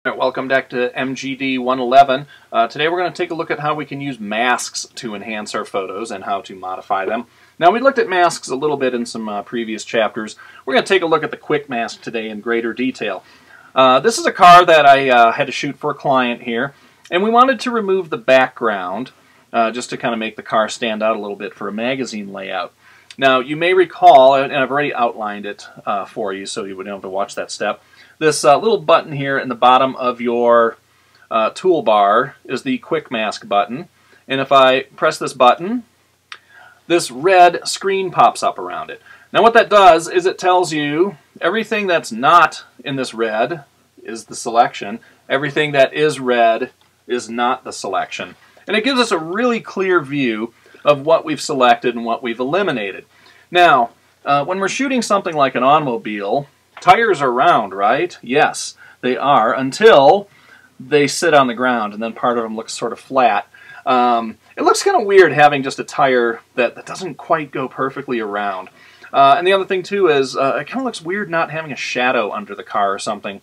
Welcome back to MGD 111. Today we're going to take a look at how we can use masks to enhance our photos and how to modify them. Now, we looked at masks a little bit in some previous chapters. We're going to take a look at the quick mask today in greater detail. This is a car that I had to shoot for a client here, and we wanted to remove the background just to kind of make the car stand out a little bit for a magazine layout. Now, you may recall, and I've already outlined it for you so you wouldn't have to watch that step, this little button here in the bottom of your toolbar is the quick mask button. And if I press this button, this red screen pops up around it. Now what that does is it tells you everything that's not in this red is the selection. Everything that is red is not the selection. And it gives us a really clear view of what we've selected and what we've eliminated. Now, when we're shooting something like an automobile, tires are round, right? Yes, they are, until they sit on the ground, and then part of them looks sort of flat. It looks kind of weird having just a tire that doesn't quite go perfectly around. And the other thing, too, is it kind of looks weird not having a shadow under the car or something.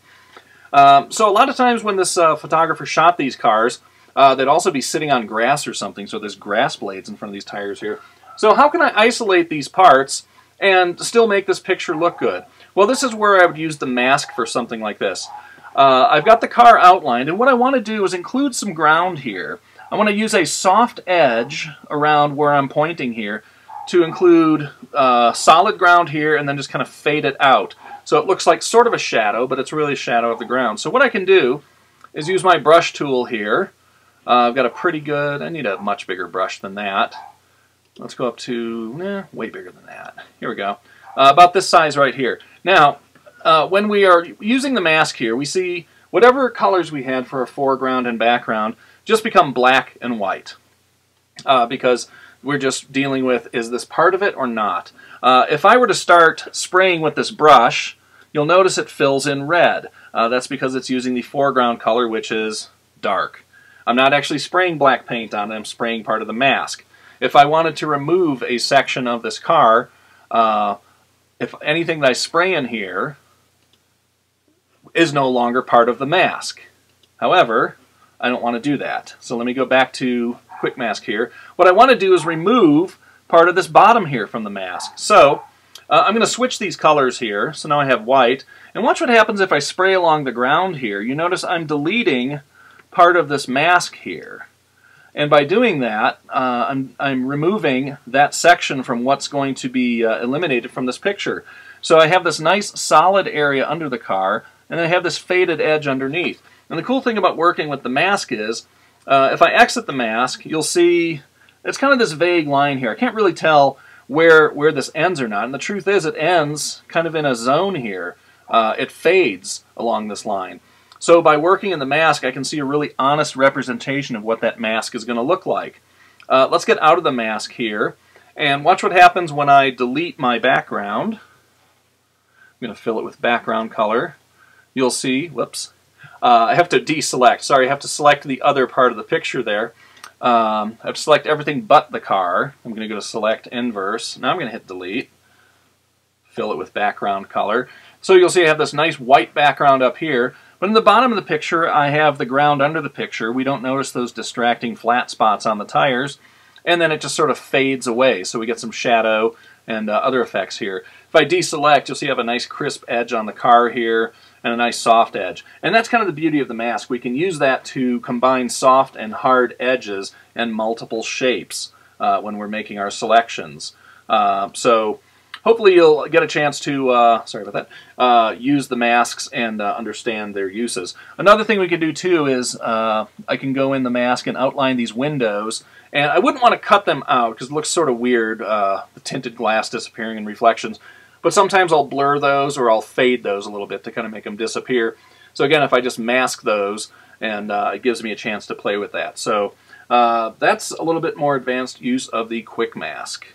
So a lot of times when this photographer shot these cars, they'd also be sitting on grass or something, so there's grass blades in front of these tires here. So how can I isolate these parts and still make this picture look good? Well, this is where I would use the mask for something like this. I've got the car outlined, and what I want to do is include some ground here. I want to use a soft edge around where I'm pointing here to include solid ground here and then just kind of fade it out. So it looks like sort of a shadow, but it's really a shadow of the ground. So what I can do is use my brush tool here. I've got a pretty good, I need a much bigger brush than that. Let's go up to, way bigger than that. Here we go. About this size right here. Now, when we are using the mask here, we see whatever colors we had for a foreground and background just become black and white. Because we're just dealing with, is this part of it or not? If I were to start spraying with this brush, you'll notice it fills in red. That's because it's using the foreground color, which is dark. I'm not actually spraying black paint on it, I'm spraying part of the mask. If I wanted to remove a section of this car, if anything that I spray in here is no longer part of the mask. However, I don't want to do that. So let me go back to quick mask here. What I want to do is remove part of this bottom here from the mask. So I'm going to switch these colors here. So now I have white. And watch what happens if I spray along the ground here. You notice I'm deleting part of this mask here. And by doing that, I'm removing that section from what's going to be eliminated from this picture. So I have this nice solid area under the car, and I have this faded edge underneath. And the cool thing about working with the mask is, if I exit the mask, you'll see it's kind of this vague line here. I can't really tell where this ends or not. And the truth is, it ends kind of in a zone here. It fades along this line. So by working in the mask, I can see a really honest representation of what that mask is going to look like. Let's get out of the mask here, and watch what happens when I delete my background. I'm going to fill it with background color. You'll see, whoops, I have to deselect. Sorry, I have to select the other part of the picture there. I have to select everything but the car. I'm going to go to select inverse. Now I'm going to hit delete. Fill it with background color. So you'll see I have this nice white background up here. But in the bottom of the picture, I have the ground under the picture. We don't notice those distracting flat spots on the tires. And then it just sort of fades away. So we get some shadow and other effects here. If I deselect, you'll see I have a nice crisp edge on the car here and a nice soft edge. And that's kind of the beauty of the mask. We can use that to combine soft and hard edges and multiple shapes when we're making our selections. So hopefully you'll get a chance to, sorry about that, use the masks and understand their uses. Another thing we can do too is I can go in the mask and outline these windows. And I wouldn't want to cut them out because it looks sort of weird, the tinted glass disappearing in reflections. But sometimes I'll blur those or I'll fade those a little bit to kind of make them disappear. So again, if I just mask those, and it gives me a chance to play with that. So that's a little bit more advanced use of the quick mask.